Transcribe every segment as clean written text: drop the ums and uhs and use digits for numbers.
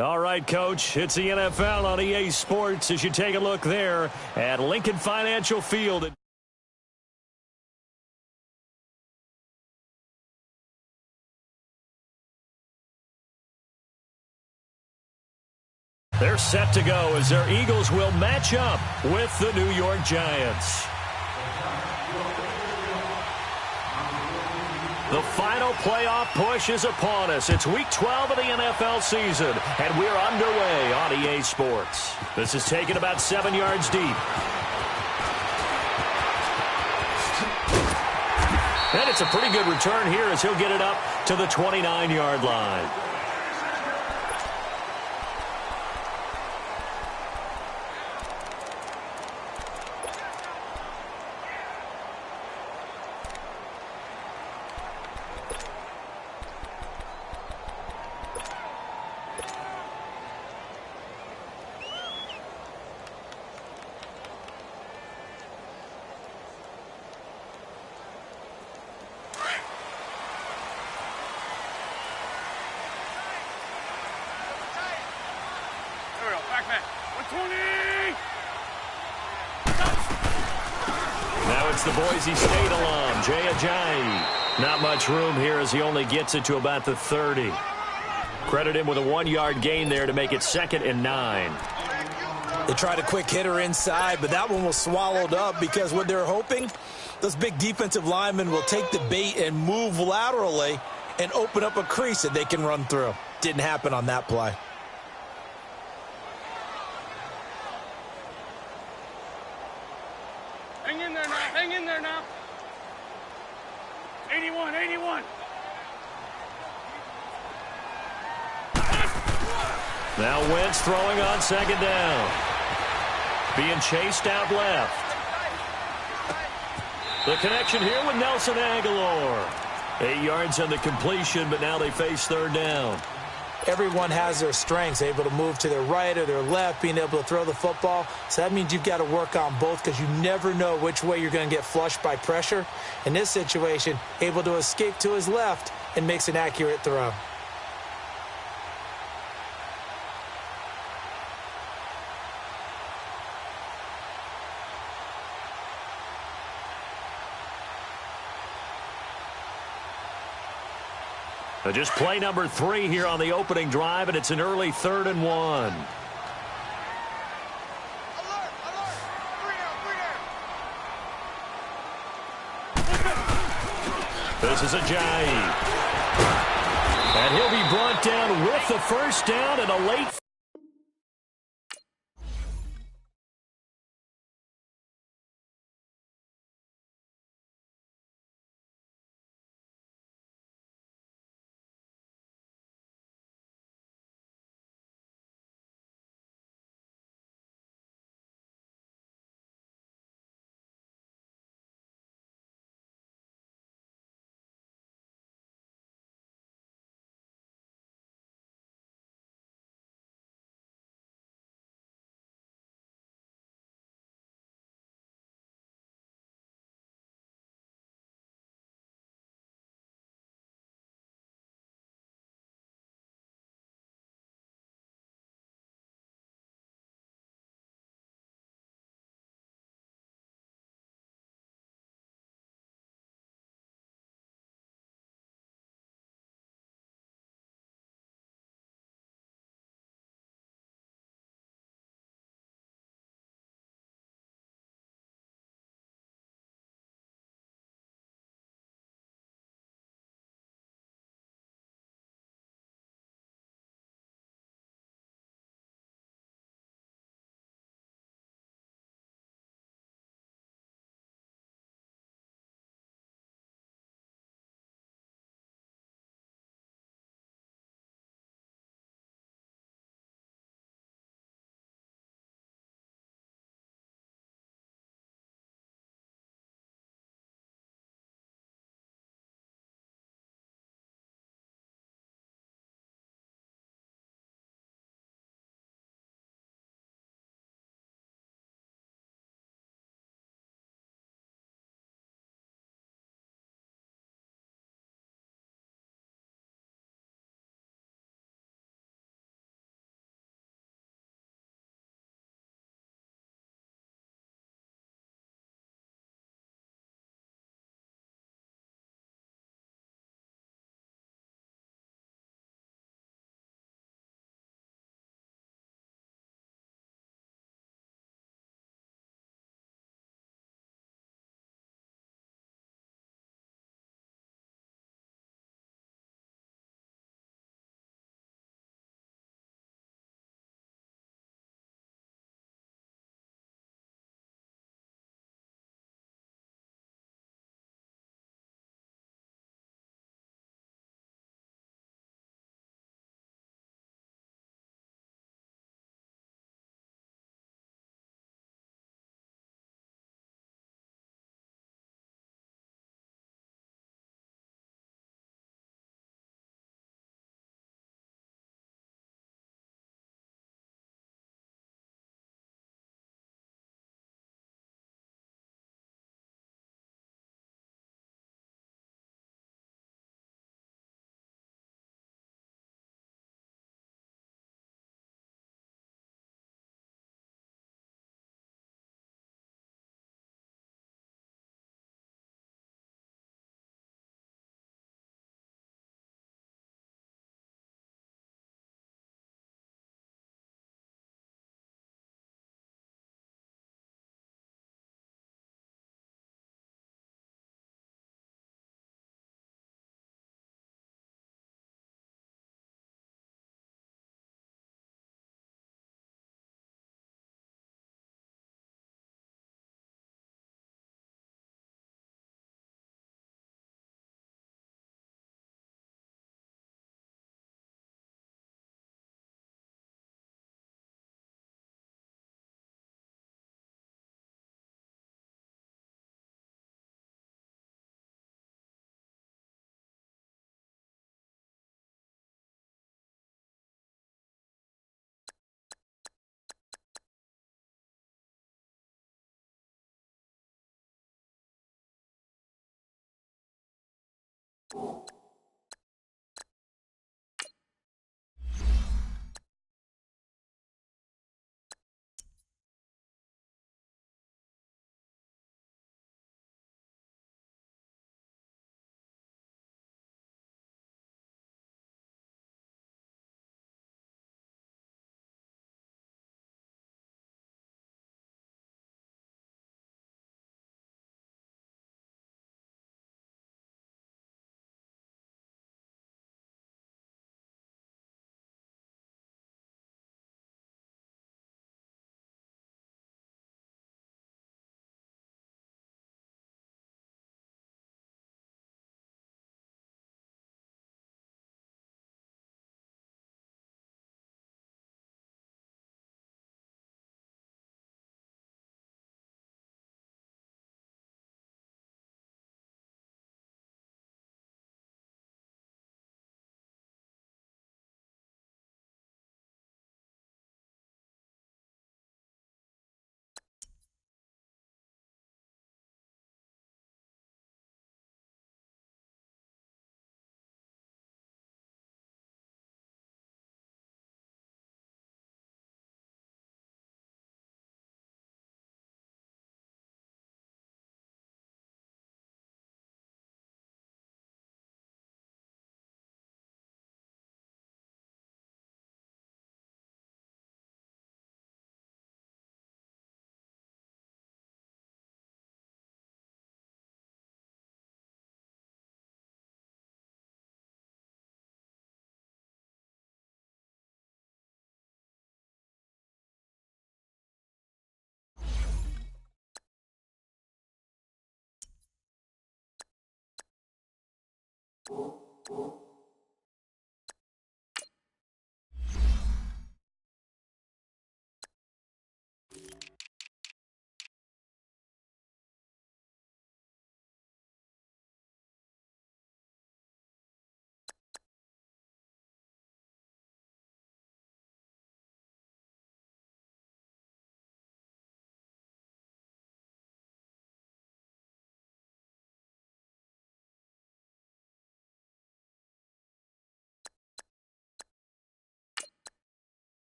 All right, Coach, it's the NFL on EA Sports as you take a look there at Lincoln Financial Field. They're set to go as their Eagles will match up with the New York Giants. The final playoff push is upon us. It's Week 12 of the NFL season, and we're underway on EA Sports. This is taken about 7 yards deep. And it's a pretty good return here as he'll get it up to the 29-yard line. Now it's the Boise State alum, Jay Ajayi. Not much room here as he only gets it to about the 30. Credit him with a 1-yard gain there to make it 2nd and 9. They tried a quick hitter inside, but that one was swallowed up because what they're hoping, those big defensive linemen will take the bait and move laterally and open up a crease that they can run through. Didn't happen on that play. Hang in there now. Hang in there now. 81, 81. Now Wentz throwing on 2nd down. Being chased out left. The connection here with Nelson Aguilar. 8 yards on the completion, but now they face 3rd down. Everyone has their strengths, able to move to their right or their left, being able to throw the football. So that means you've got to work on both because you never know which way you're going to get flushed by pressure. In this situation, able to escape to his left and makes an accurate throw. Just play number 3 here on the opening drive, and it's an early 3rd and 1. This is Ajayi. And he'll be brought down with the 1st down and a late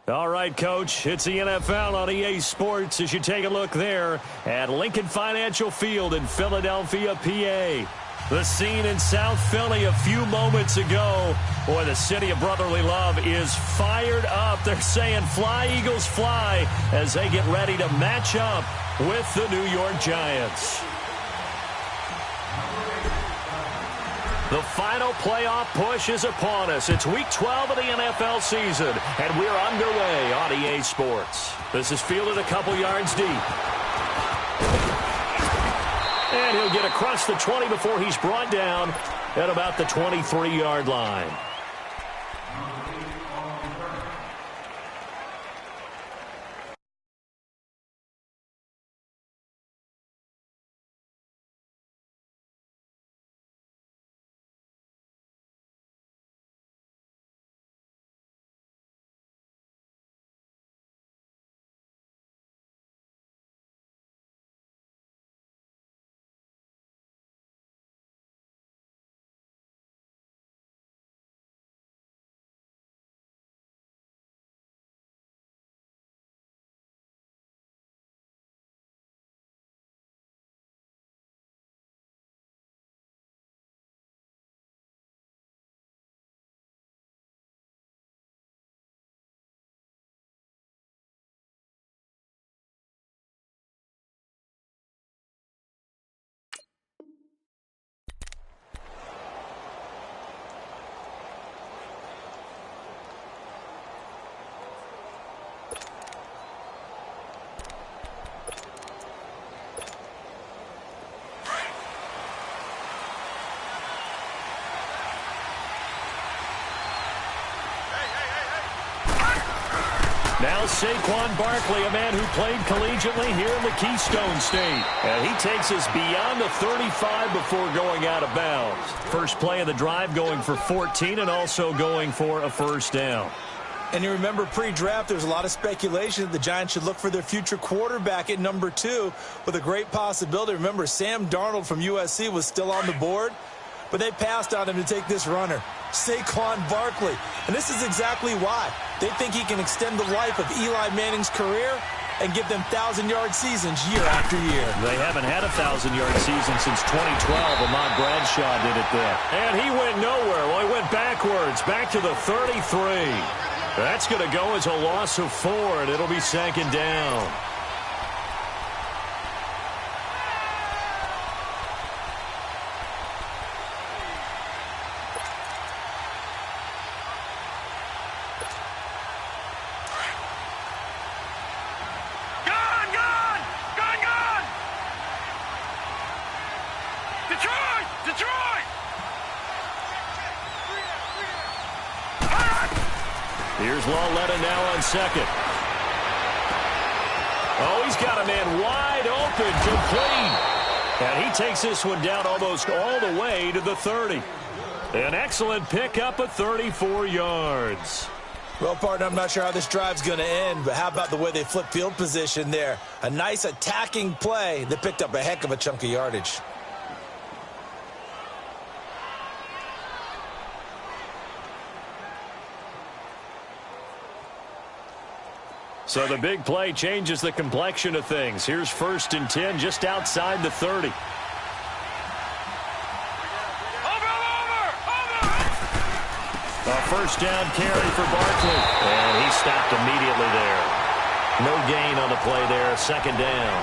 All right, Coach, it's the NFL on EA Sports as you take a look there at Lincoln Financial Field in Philadelphia, PA. The scene in South Philly a few moments ago. Boy, the city of brotherly love is fired up. They're saying fly, Eagles, fly as they get ready to match up with the New York Giants. The final playoff push is upon us. It's Week 12 of the NFL season, and we're underway on EA Sports. This is fielded a couple yards deep. And he'll get across the 20 before he's brought down at about the 23-yard line. Now Saquon Barkley, a man who played collegiately here in the Keystone State. And he takes us beyond the 35 before going out of bounds. First play of the drive going for 14 and also going for a first down. And you remember pre-draft, there's a lot of speculation that the Giants should look for their future quarterback at number 2 with a great possibility. Remember, Sam Darnold from USC was still on the board, but they passed on him to take this runner, Saquon Barkley. And this is exactly why. They think he can extend the life of Eli Manning's career and give them 1,000-yard seasons year after year. They haven't had a 1,000-yard season since 2012. Ahmad Bradshaw did it then. And he went nowhere. Well, he went backwards, back to the 33. That's going to go as a loss of 4, and it'll be second down. Here's Lawletta now on second. Oh, he's got a man wide open, complete. And he takes this one down almost all the way to the 30. An excellent pickup of 34 yards. Well, partner, I'm not sure how this drive's going to end, but how about the way they flip field position there? A nice attacking play that picked up a heck of a chunk of yardage. So the big play changes the complexion of things. Here's 1st and 10 just outside the 30. A first down carry for Barkley. And he stopped immediately there. No gain on the play there. Second down.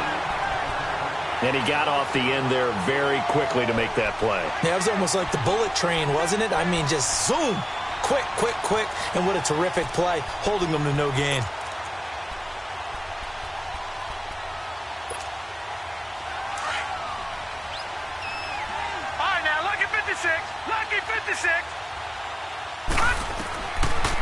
And he got off the end there very quickly to make that play. Yeah, it was almost like the bullet train, wasn't it? I mean, just zoom. Quick, quick, quick. And what a terrific play, holding them to no gain. Lucky 56.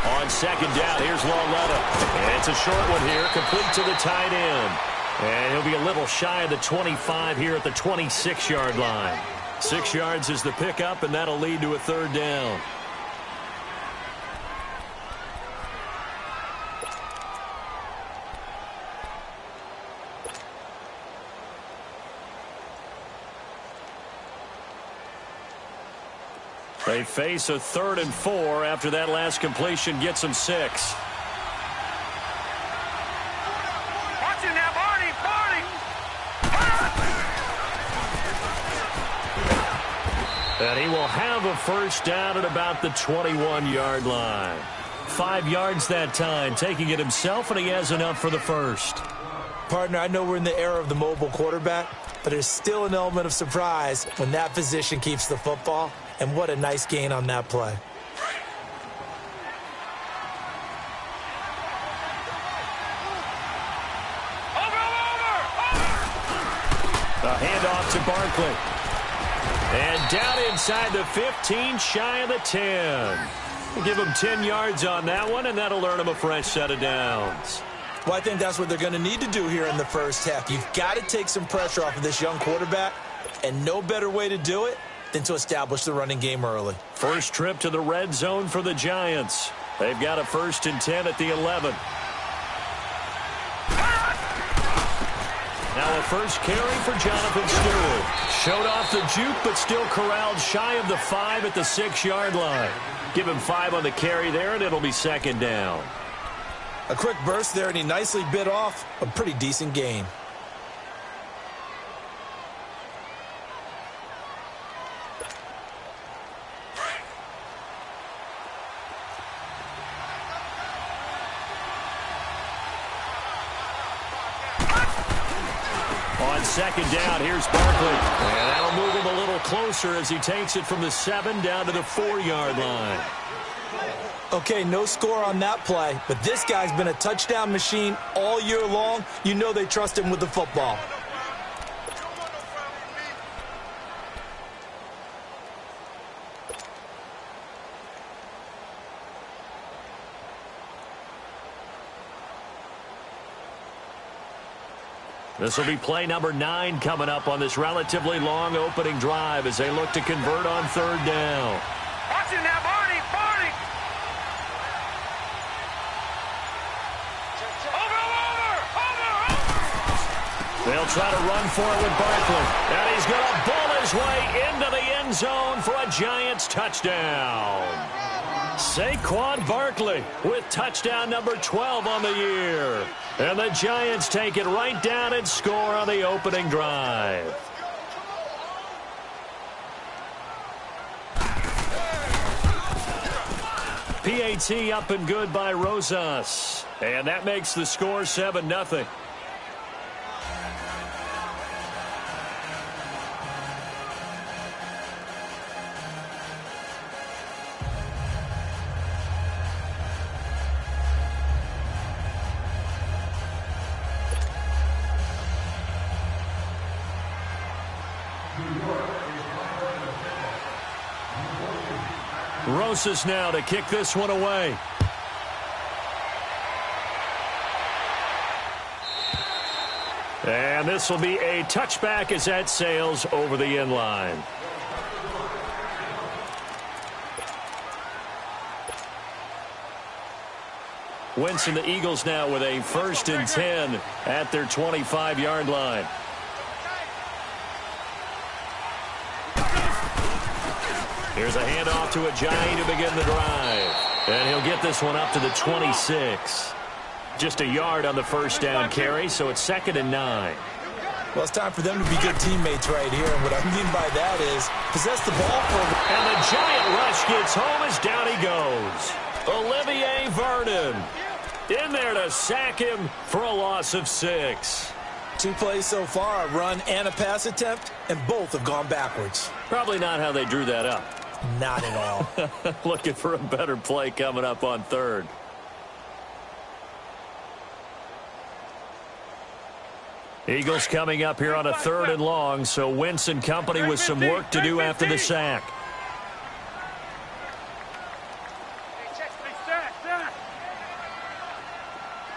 On second down, here's Lawletta. And it's a short one here, complete to the tight end. And he'll be a little shy of the 25 here at the 26-yard line. 6 yards is the pickup, and that'll lead to a third down. They face a 3rd and 4 after that last completion gets them 6. And he will have a first down at about the 21-yard line. 5 yards that time, taking it himself, and he has enough for the first. Partner, I know we're in the era of the mobile quarterback, but there's still an element of surprise when that position keeps the football, and what a nice gain on that play. A handoff to Barkley. And down inside the 15, shy of the 10. We'll give him 10 yards on that one, and that'll earn him a fresh set of downs. Well, I think that's what they're going to need to do here in the first half. You've got to take some pressure off of this young quarterback, and no better way to do it than to establish the running game early. First trip to the red zone for the Giants. They've got a 1st and 10 at the 11. Now a first carry for Jonathan Stewart. Showed off the juke, but still corralled shy of the 5 at the 6-yard line. Give him 5 on the carry there, and it'll be 2nd down. A quick burst there, and he nicely bit off a pretty decent gain. On 2nd down, here's Barkley. And that'll move him a little closer as he takes it from the 7 down to the 4-yard line. Okay, no score on that play, but this guy's been a touchdown machine all year long. You know they trust him with the football. This will be play number 9 coming up on this relatively long opening drive as they look to convert on 3rd down. Watch it now, Barney! Barney! Over! They'll try to run for it with Barkley. And he's going to bull his way into the end zone for a Giants touchdown. Saquon Barkley with touchdown number 12 on the year. And the Giants take it right down and score on the opening drive. PAT up and good by Rosas. And that makes the score 7-0. Rosas now to kick this one away. And this will be a touchback as that sails over the end line. Wentz and the Eagles now with a 1st and 10 at their 25-yard line. Here's a handoff to Ajayi to begin the drive. And he'll get this one up to the 26. Just a yard on the 1st down carry, so it's 2nd and 9. Well, it's time for them to be good teammates right here. And what I mean by that is possess the ball for them. And the giant rush gets home as down he goes. Olivier Vernon in there to sack him for a loss of 6. 2 plays so far, a run and a pass attempt, and both have gone backwards. Probably not how they drew that up. Not at all. Looking for a better play coming up on 3rd. Eagles coming up here on a 3rd and long, so Wentz and company with some work to do after the sack.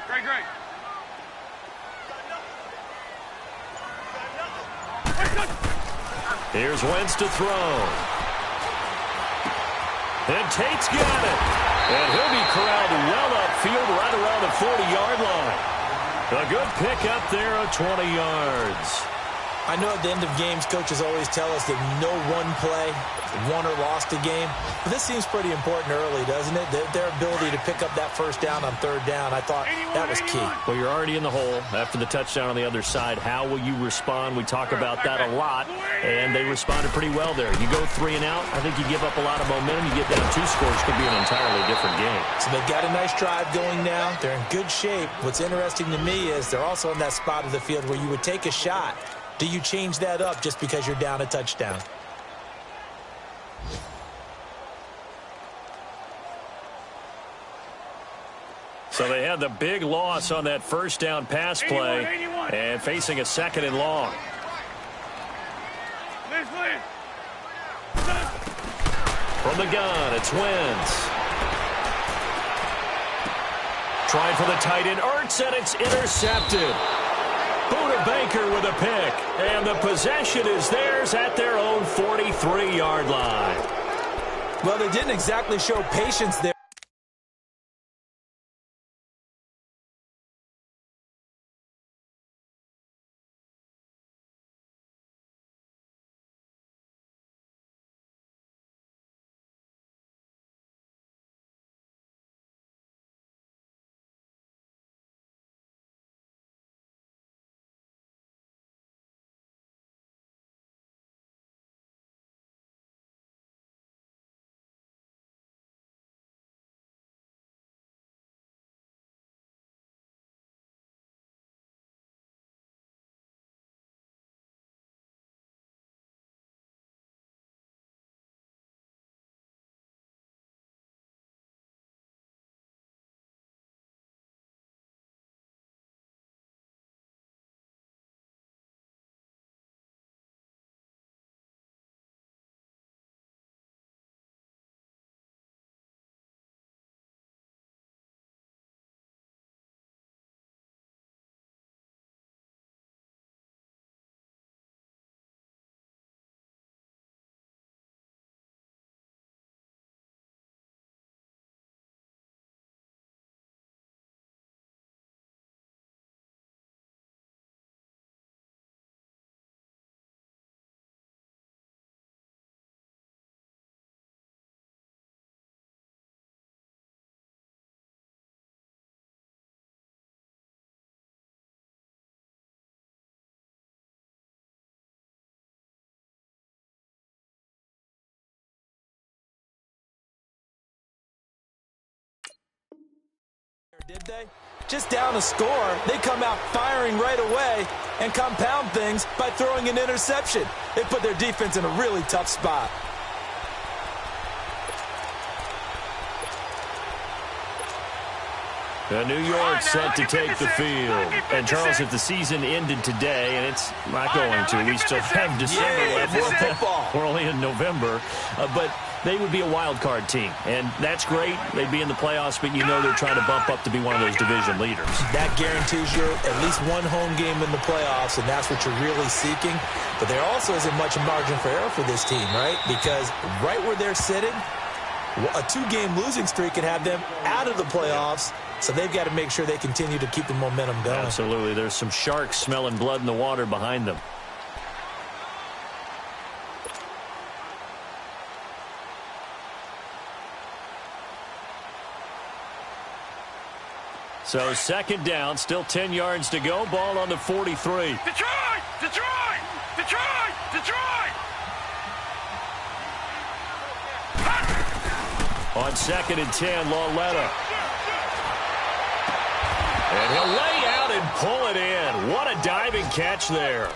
Great. Here's Wentz to throw. And Tate's got it. And he'll be corralled well upfield right around the 40-yard line. A good pick up there of 20 yards. I know at the end of games, coaches always tell us that no one play won or lost a game. But this seems pretty important early, doesn't it? Their ability to pick up that first down on third down, I thought that was key. Well, you're already in the hole after the touchdown on the other side. How will you respond? We talk about that a lot, and they responded pretty well there. You go 3 and out, I think you give up a lot of momentum. You get down 2 scores, could be an entirely different game. So they've got a nice drive going now. They're in good shape. What's interesting to me is they're also in that spot of the field where you would take a shot. Do you change that up just because you're down a touchdown? So they had the big loss on that first down pass play and facing a 2nd and long. From the gun, it's Wentz. Trying for the tight end, Ertz, and it's intercepted. Buda Baker with a pick, and the possession is theirs at their own 43-yard line. Well, they didn't exactly show patience there. Did they? Just down a score, they come out firing right away and compound things by throwing an interception. They put their defense in a really tough spot. New York set to take the field. And, Charles, if the season ended today, and it's not going to, we still have December left. We're only in November. But they would be a wild card team. And that's great. They'd be in the playoffs, but you know they're trying to bump up to be one of those division leaders. That guarantees you at least one home game in the playoffs, and that's what you're really seeking. But there also isn't much margin for error for this team, right? Because right where they're sitting, a 2-game losing streak can have them out of the playoffs. So they've got to make sure they continue to keep the momentum going. Absolutely. There's some sharks smelling blood in the water behind them. So 2nd down, still 10 yards to go. Ball on the 43. Detroit! Detroit! Detroit! Detroit! On 2nd and 10, Lauletta. And he'll lay out and pull it in. What a diving catch there.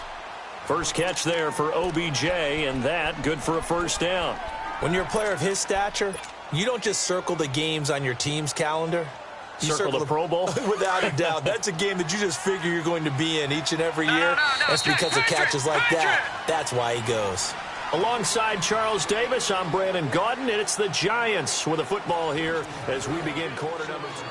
First catch there for OBJ, and that good for a first down. When you're a player of his stature, you don't just circle the games on your team's calendar. You circle the Pro Bowl? Without a doubt. That's a game that you just figure you're going to be in each and every year. That's because of catches like that. That's why he goes. Alongside Charles Davis, I'm Brandon Gaudin, and it's the Giants with a football here as we begin quarter number 2.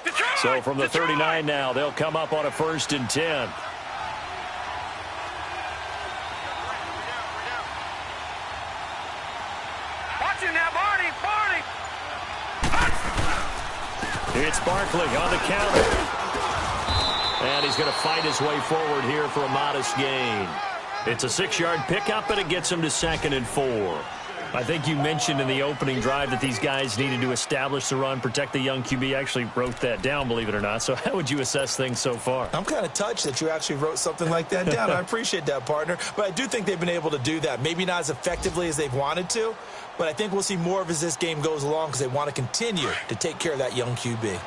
Detroit! So from the 39 now, they'll come up on a 1st and 10. Watching now, Barney. It's Barkley on the counter. And he's going to fight his way forward here for a modest gain. It's a 6-yard pickup, and it gets him to 2nd and 4. I think you mentioned in the opening drive that these guys needed to establish the run, protect the young QB. I actually wrote that down, believe it or not. So how would you assess things so far? I'm kind of touched that you actually wrote something like that down. I appreciate that, partner. But I do think they've been able to do that. Maybe not as effectively as they've wanted to, but I think we'll see more of as this game goes along because they want to continue to take care of that young QB.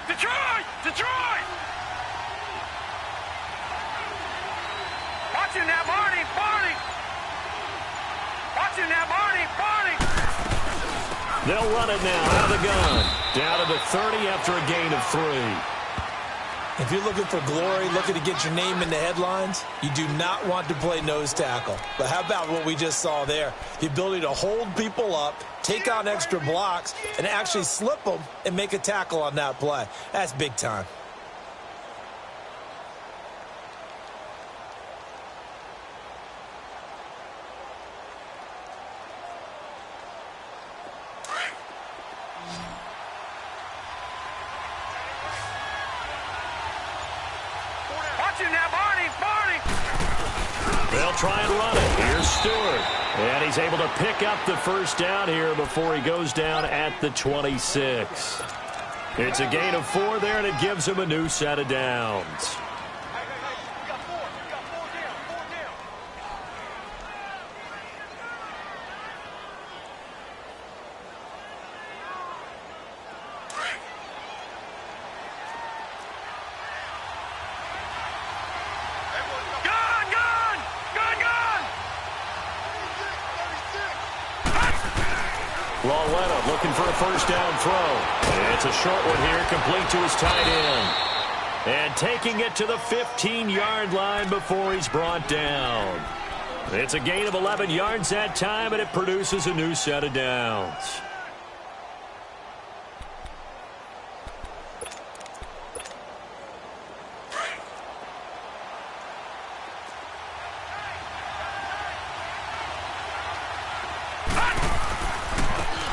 Detroit! Watching now, Barney. Watching now, Barney. They'll run it now out of the gun. Down to the 30 after a gain of 3. If you're looking for glory, looking to get your name in the headlines, you do not want to play nose tackle. But how about what we just saw there? The ability to hold people up, take on extra blocks, and actually slip them and make a tackle on that play. That's big time. They'll try and run it. Here's Stewart. And he's able to pick up the 1st down here before he goes down at the 26. It's a gain of 4 there, and it gives him a new set of downs. Looking for a 1st down throw. It's a short one here, complete to his tight end. And taking it to the 15-yard line before he's brought down. It's a gain of 11 yards that time, and it produces a new set of downs.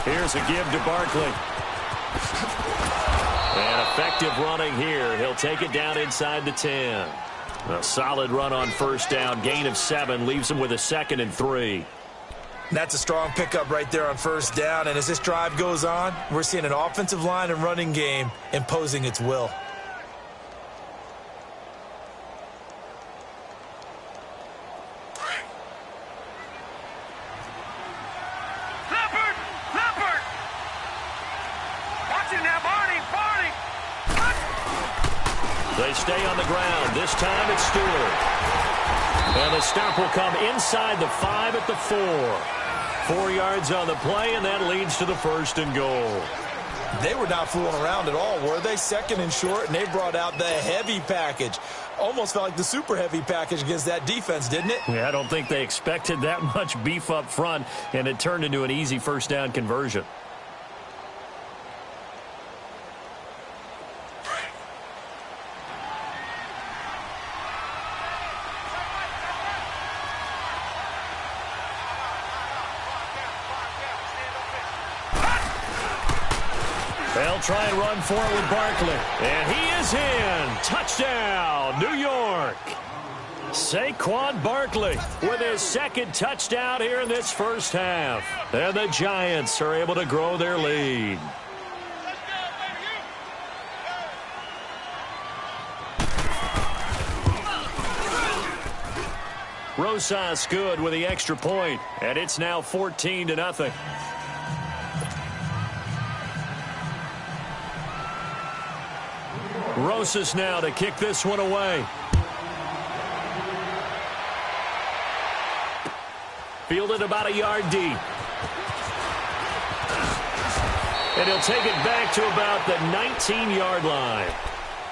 Here's a give to Barkley. And effective running here. He'll take it down inside the 10. A solid run on 1st down. Gain of 7 leaves him with a 2nd and 3. That's a strong pickup right there on 1st down. And as this drive goes on, we're seeing an offensive line and running game imposing its will. They stay on the ground. This time it's Stewart. And the stop will come inside the 5 at the 4. 4 yards on the play, and that leads to the 1st and goal. They were not fooling around at all, were they? 2nd and short, and they brought out the heavy package. Almost felt like the super heavy package against that defense, didn't it? Yeah, I don't think they expected that much beef up front, and it turned into an easy 1st down conversion. They'll try and run for it with Barkley. And he is in. Touchdown, New York. Saquon Barkley with his 2nd touchdown here in this 1st half. And the Giants are able to grow their lead. Rosas good with the extra point, and it's now 14-0. Rosas now to kick this one away. Fielded about a yard deep. And he'll take it back to about the 19-yard line.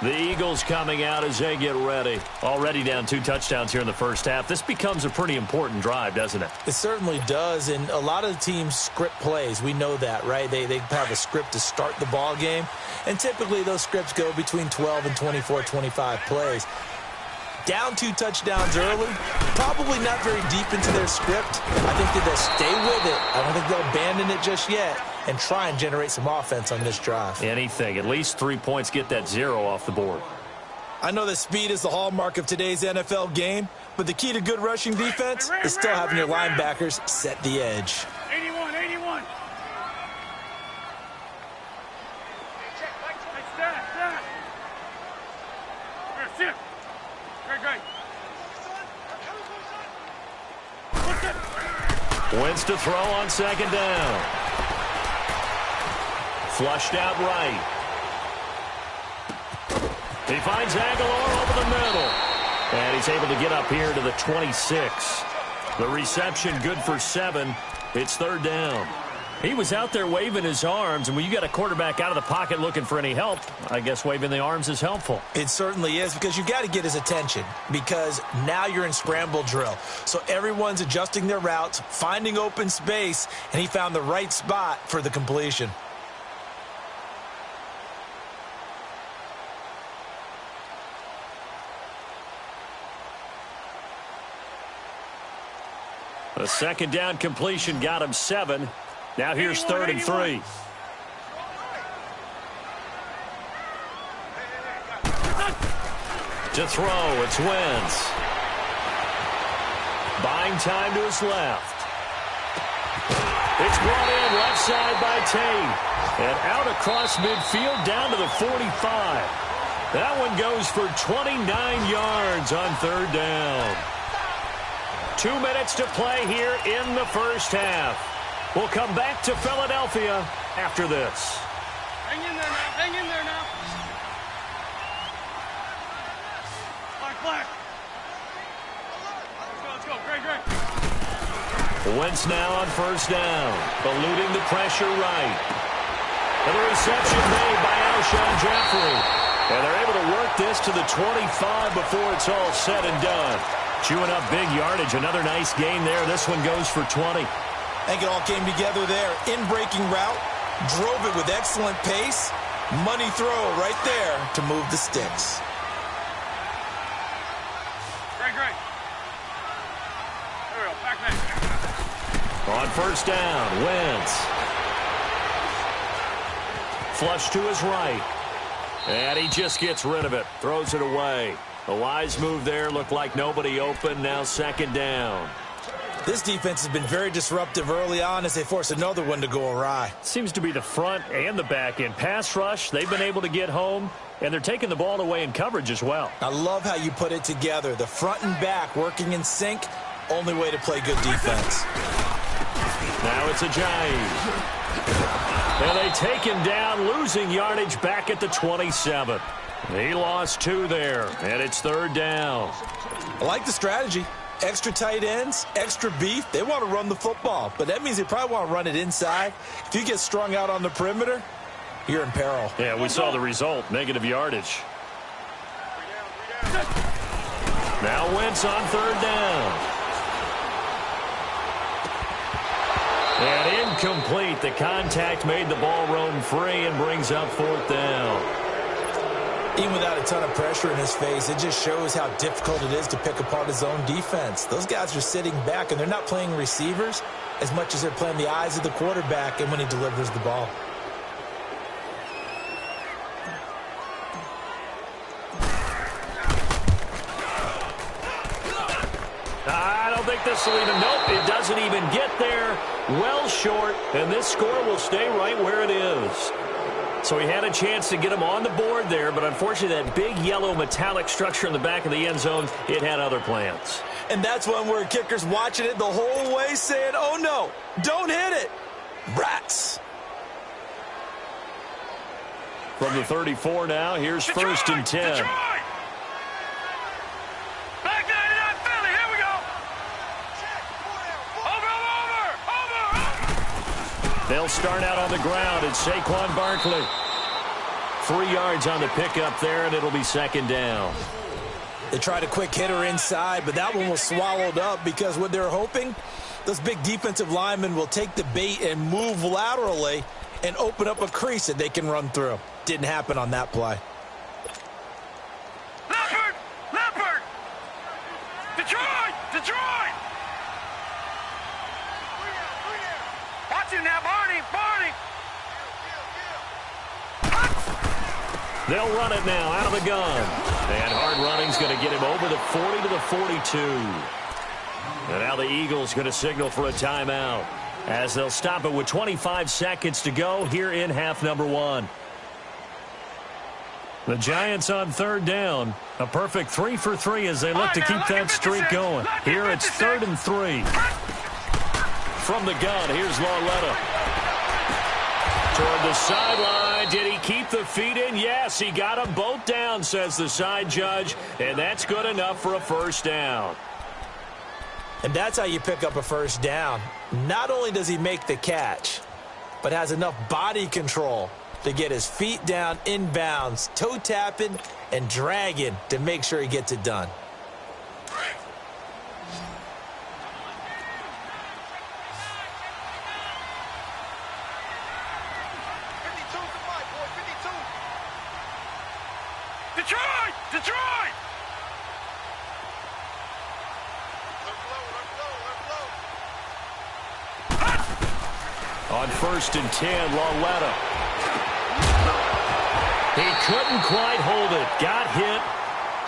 The Eagles coming out as they get ready. Already down 2 touchdowns here in the first half. This becomes a pretty important drive, doesn't it? It certainly does, and a lot of the teams script plays. We know that, right? They have a script to start the ball game, and typically those scripts go between 12 and 24, 25 plays. Down 2 touchdowns early, probably not very deep into their script. I think that they'll stay with it. I don't think they'll abandon it just yet and try and generate some offense on this drive. Anything. At least 3 points, get that 0 off the board. I know that speed is the hallmark of today's NFL game, but the key to good rushing defense is still having your linebackers set the edge. 81, 81. Stand. Here, sit. Great. Wins to throw on second down. Flushed out right. He finds Aguilar over the middle. And he's able to get up here to the 26. The reception good for 7. It's third down. He was out there waving his arms, and when you got a quarterback out of the pocket looking for any help, I guess waving the arms is helpful. It certainly is, because you got to get his attention, because now you're in scramble drill. So everyone's adjusting their routes, finding open space, and he found the right spot for the completion. The second down completion got him 7. Now here's 3rd and 3. To throw, it's Wentz. Buying time to his left. It's brought in left side by Tate. And out across midfield down to the 45. That one goes for 29 yards on 3rd down. 2 minutes to play here in the first half. We'll come back to Philadelphia after this. Hang in there now. Black. Let's go. Great. Wentz now on 1st down, eluding the pressure right. And the reception made by Alshon Jeffrey. And they're able to work this to the 25 before it's all said and done. Chewing up big yardage. Another nice gain there. This one goes for 20. I think it all came together there. In-breaking route, drove it with excellent pace. Money throw right there to move the sticks. Great. There we go. Back there. On 1st down, Wentz. Flush to his right. And he just gets rid of it. Throws it away. A wise move there. Looked like nobody open. Now 2nd down. This defense has been very disruptive early on as they force another one to go awry. Seems to be the front and the back end. Pass rush, they've been able to get home, and they're taking the ball away in coverage as well. I love how you put it together. The front and back working in sync. Only way to play good defense. Now it's Ajayi. And they take him down, losing yardage back at the 27. He lost 2 there, and it's 3rd down. I like the strategy. Extra tight ends, extra beef. They want to run the football, but that means they probably want to run it inside. If you get strung out on the perimeter, you're in peril. Yeah, we saw the result, negative yardage. Now Wentz on 3rd down. And incomplete. The contact made the ball roam free and brings up 4th down. Even without a ton of pressure in his face, it just shows how difficult it is to pick apart his own defense. Those guys are sitting back, and they're not playing receivers as much as they're playing the eyes of the quarterback and when he delivers the ball. I don't think this will even, nope, it doesn't even get there. Well short, and this score will stay right where it is. So he had a chance to get him on the board there, but unfortunately that big yellow metallic structure in the back of the end zone, it had other plans. And that's one where kicker's watching it the whole way saying, oh no, don't hit it. Rats. From the 34 now, here's Detroit, 1st and 10. Detroit. Back 99 Philly, here we go. Over. They'll start out on the ground. It's Saquon Barkley. 3 yards on the pickup there, and it'll be second down. They tried a quick hitter inside, but that one was swallowed up because what they're hoping, those big defensive linemen will take the bait and move laterally and open up a crease that they can run through. Didn't happen on that play. Leopard! Leopard! Detroit! Detroit! Watch him now, Barney! Barney! They'll run it now out of the gun. And hard running's going to get him over the 40 to the 42. And now the Eagles going to signal for a timeout as they'll stop it with 25 seconds to go here in half number 1. The Giants on third down. A perfect 3 for 3 as they look to keep that streak going. Here it's 3rd and 3. From the gun, here's Lauletta. Toward the sideline. Did he keep the feet in? Yes, he got them both down, says the side judge. And that's good enough for a first down. And that's how you pick up a first down. Not only does he make the catch, but has enough body control to get his feet down inbounds, toe tapping and dragging to make sure he gets it done. Detroit! Detroit! On 1st and 10, Lauletta. He couldn't quite hold it. Got hit.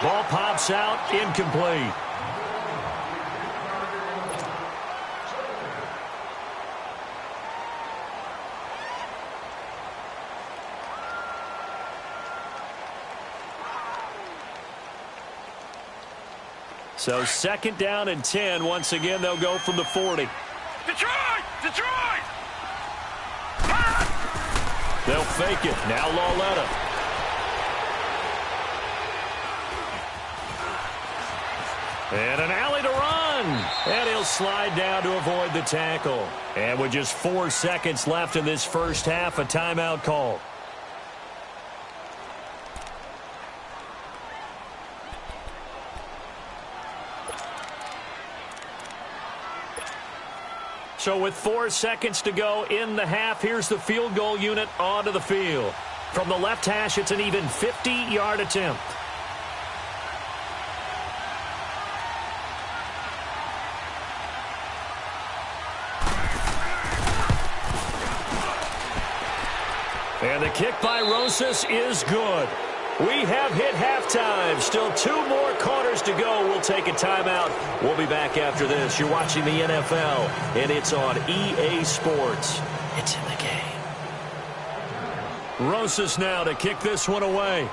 Ball pops out. Incomplete. So 2nd down and 10. Once again, they'll go from the 40. Detroit! Detroit! They'll fake it. Now Lauletta. And an alley to run. And he'll slide down to avoid the tackle. And with just 4 seconds left in this first half, a timeout call. So with 4 seconds to go in the half, here's the field goal unit onto the field. From the left hash, it's an even 50-yard attempt. And the kick by Rosas is good. We have hit halftime. Still 2 more quarters to go. We'll take a timeout. We'll be back after this. You're watching the NFL, and it's on EA Sports. It's in the game. Rosas now to kick this one away.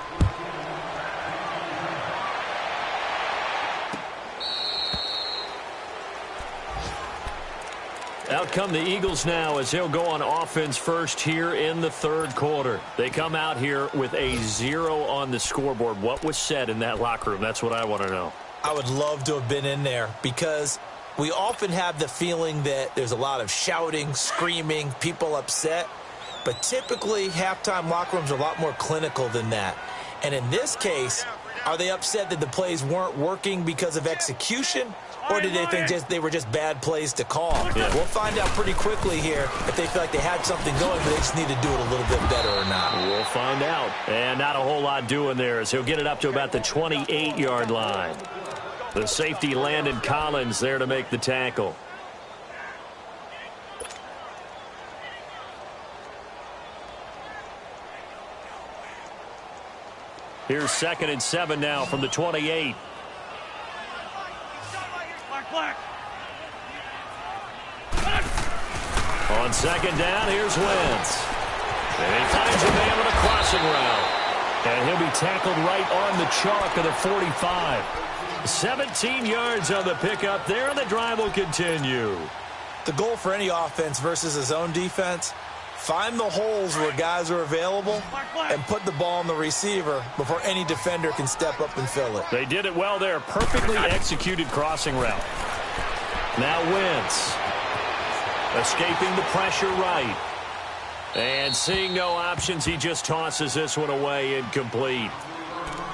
Out come the Eagles now as they'll go on offense first here in the 3rd quarter. They come out here with a 0 on the scoreboard. What was said in that locker room? That's what I want to know. I would love to have been in there because we often have the feeling that there's a lot of shouting, screaming, people upset. But typically, halftime locker rooms are a lot more clinical than that. And in this case, are they upset that the plays weren't working because of execution? Or did they think they were just bad plays to call? Yeah. We'll find out pretty quickly here if they feel like they had something going, but they just need to do it a little bit better or not. We'll find out. And not a whole lot doing there as he'll get it up to about the 28-yard line. The safety, Landon Collins, there to make the tackle. Here's 2nd and 7 now from the 28. Black. On 2nd down, here's Wentz. And he finds a man with a crossing route. And he'll be tackled right on the chalk of the 45. 17 yards on the pickup there, and the drive will continue. The goal for any offense versus his own defense, find the holes where guys are available and put the ball on the receiver before any defender can step up and fill it. They did it well there. Perfectly executed crossing route. Now Wentz. Escaping the pressure right. And seeing no options, he just tosses this one away, incomplete.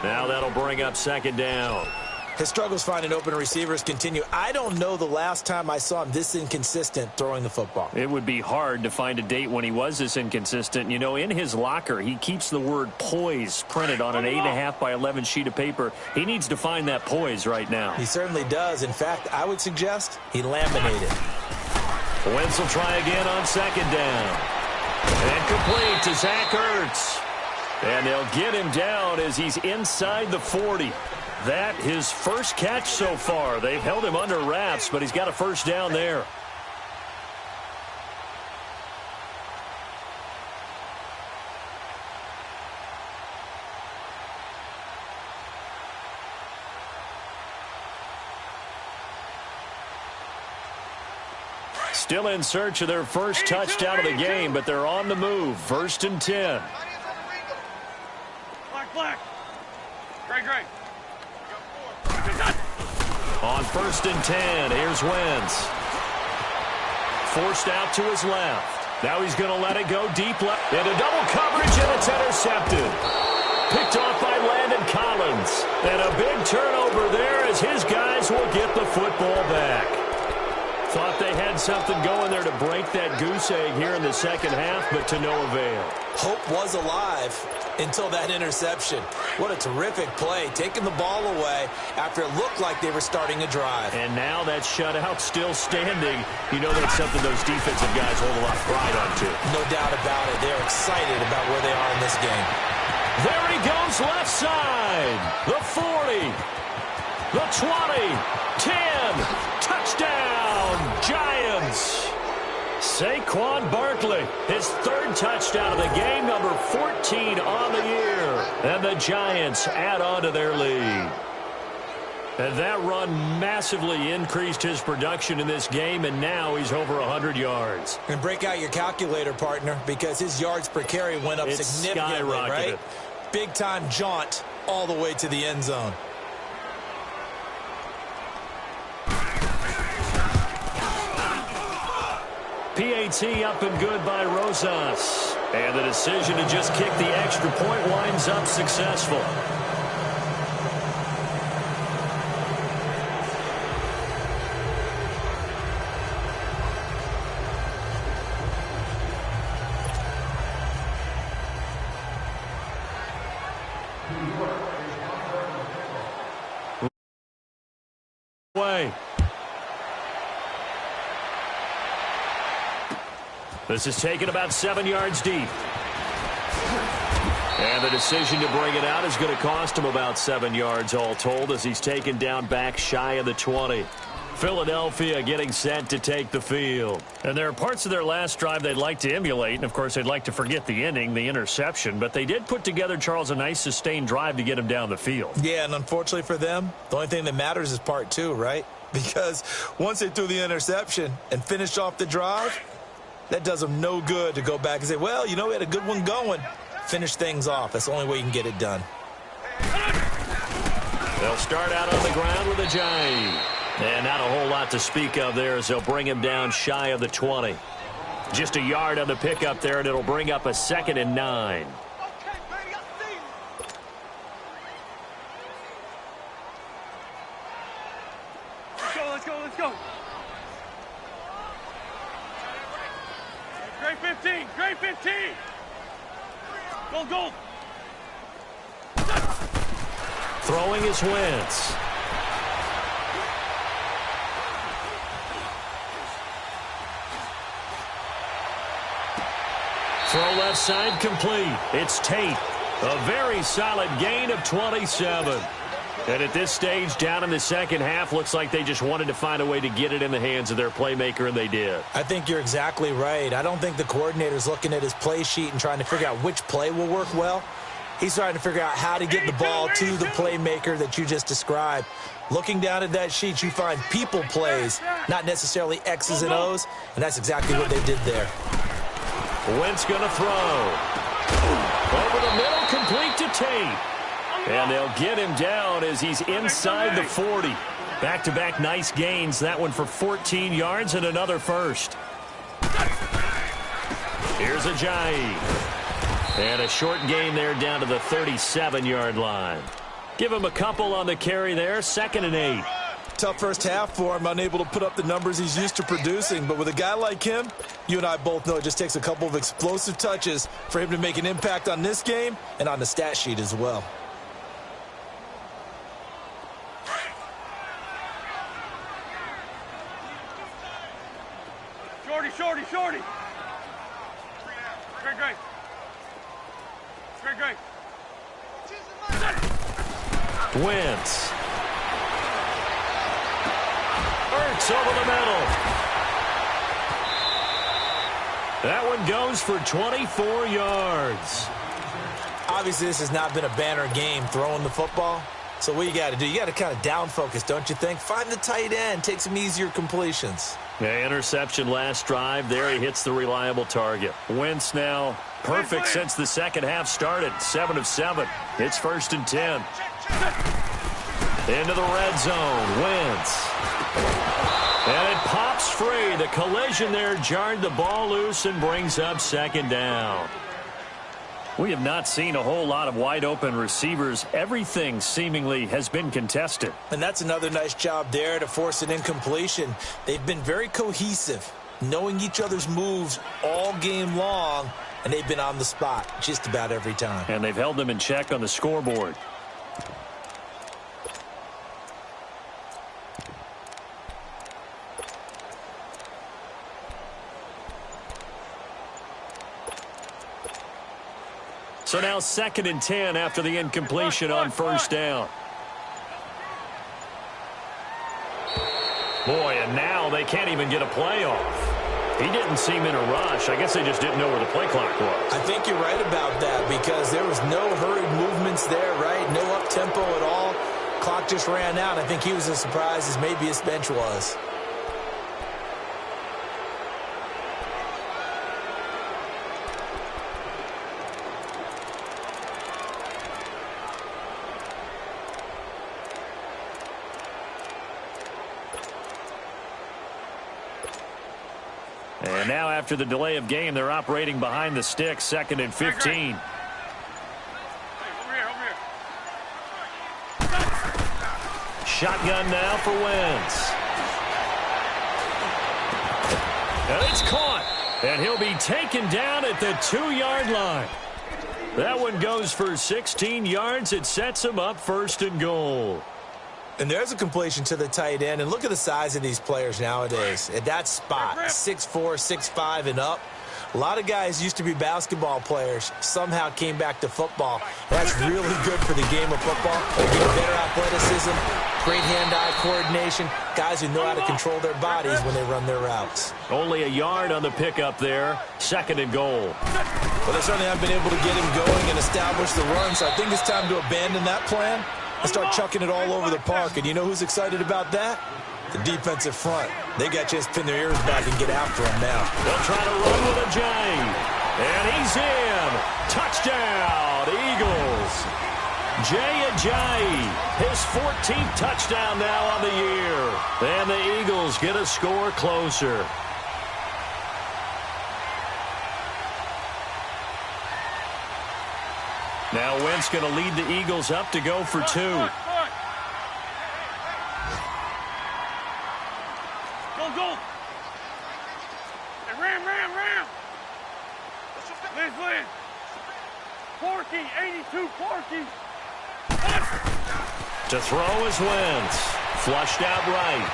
Now that'll bring up second down. His struggles finding open receivers continue. I don't know the last time I saw him this inconsistent throwing the football. It would be hard to find a date when he was this inconsistent. You know, in his locker, he keeps the word poise printed on an 8.5 by 11 sheet of paper. He needs to find that poise right now. He certainly does. In fact, I would suggest he laminated. Wentz will try again on second down. And complete to Zach Ertz. And they'll get him down as he's inside the 40. That his first catch so far. They've held him under wraps, but he's got a first down there. Still in search of their first touchdown of the game, but they're on the move. First and 10. Black. Great. On first and 10, here's Wentz. Forced out to his left. Now he's going to let it go deep left. Into double coverage, and it's intercepted. Picked off by Landon Collins. And a big turnover there as his guys will get the football back. Thought they had something going there to break that goose egg here in the second half, but to no avail. Hope was alive until that interception. What a terrific play, taking the ball away after it looked like they were starting a drive. And now that shutout still standing. You know that's something those defensive guys hold a lot of pride on, too. No doubt about it. They're excited about where they are in this game. There he goes left side. The 40. The 20. 10. Touchdown, Giants. Saquon Barkley, his third touchdown of the game, number 14 on the year. And the Giants add on to their lead. And that run massively increased his production in this game, and now he's over 100 yards. And break out your calculator, partner, because his yards per carry went up significantly, right? Big-time jaunt all the way to the end zone. PAT up and good by Rosas. And the decision to just kick the extra point winds up successful. Way. This is taken about 7 yards deep. And the decision to bring it out is going to cost him about 7 yards all told as he's taken down back shy of the 20. Philadelphia getting set to take the field. And there are parts of their last drive they'd like to emulate. And, of course, they'd like to forget the inning, the interception. But they did put together, Charles, a nice sustained drive to get him down the field. Yeah, and unfortunately for them, the only thing that matters is part two, right? Because once they threw the interception and finished off the drive, that does them no good to go back and say, well, you know, we had a good one going. Finish things off. That's the only way you can get it done. They'll start out on the ground with a jive. And not a whole lot to speak of there as they'll bring him down shy of the 20. Just a yard on the pickup there, and it'll bring up a 2nd and 9. Let's go. Great 15. Goal. Throwing his Wentz. Throw left side complete. It's Tate. A very solid gain of 27. And at this stage, down in the second half, looks like they just wanted to find a way to get it in the hands of their playmaker, and they did. I think you're exactly right. I don't think the coordinator's looking at his play sheet and trying to figure out which play will work well. He's trying to figure out how to get the ball to the playmaker that you just described. Looking down at that sheet, you find people plays, not necessarily X's and O's, and that's exactly what they did there. Wentz going to throw. Over the middle, complete to Tate. And they'll get him down as he's inside the 40. Back-to-back nice gains. That one for 14 yards and another first. Here's Ajayi. And a short gain there down to the 37-yard line. Give him a couple on the carry there. 2nd and 8. Tough first half for him, unable to put up the numbers he's used to producing. But with a guy like him, you and I both know it just takes a couple of explosive touches for him to make an impact on this game and on the stat sheet as well. Shorty, shorty, shorty. Great, great. Great, great. Wentz. Ertz over the middle. That one goes for 24 yards. Obviously, this has not been a banner game throwing the football. So what you got to do, you got to kind of down focus, don't you think? Find the tight end, take some easier completions. Yeah, interception last drive. There he hits the reliable target. Wentz now perfect since the second half started. 7 of 7. It's 1st and 10. Into the red zone. Wentz. And it pops free. The collision there jarred the ball loose and brings up 2nd down. We have not seen a whole lot of wide-open receivers. Everything seemingly has been contested. And that's another nice job there to force an incompletion. They've been very cohesive, knowing each other's moves all game long, and they've been on the spot just about every time. And they've held them in check on the scoreboard. So now 2nd and 10 after the incompletion on 1st down. Boy, and now they can't even get a play off. He didn't seem in a rush. I guess they just didn't know where the play clock was. I think you're right about that because there was no hurried movements there, right? No up-tempo at all. Clock just ran out. I think he was as surprised as maybe his bench was. And now after the delay of game, they're operating behind the sticks, 2nd and 15. Shotgun now for Wentz. And it's caught. And he'll be taken down at the 2-yard line. That one goes for 16 yards. It sets him up 1st and goal. And there's a completion to the tight end. And look at the size of these players nowadays. At that spot, 6'4", 6'5", and up. A lot of guys used to be basketball players, somehow came back to football. That's really good for the game of football. They get better athleticism, great hand-eye coordination, guys who know how to control their bodies when they run their routes. Only a yard on the pickup there, 2nd and goal. Well, they certainly haven't been able to get him going and establish the run, so I think it's time to abandon that plan and start chucking it all over the park. And you know who's excited about that? The defensive front. They got to just pin their ears back and get after him now. They'll try to run with Ajayi. And he's in. Touchdown, Eagles. Jay Ajayi, his 14th touchdown now on the year. And the Eagles get a score closer. Now Wentz going to lead the Eagles up to go for 2. Go. Hey, ram. Liz. Porky, 82, Porky. To throw is Wentz. Flushed out right.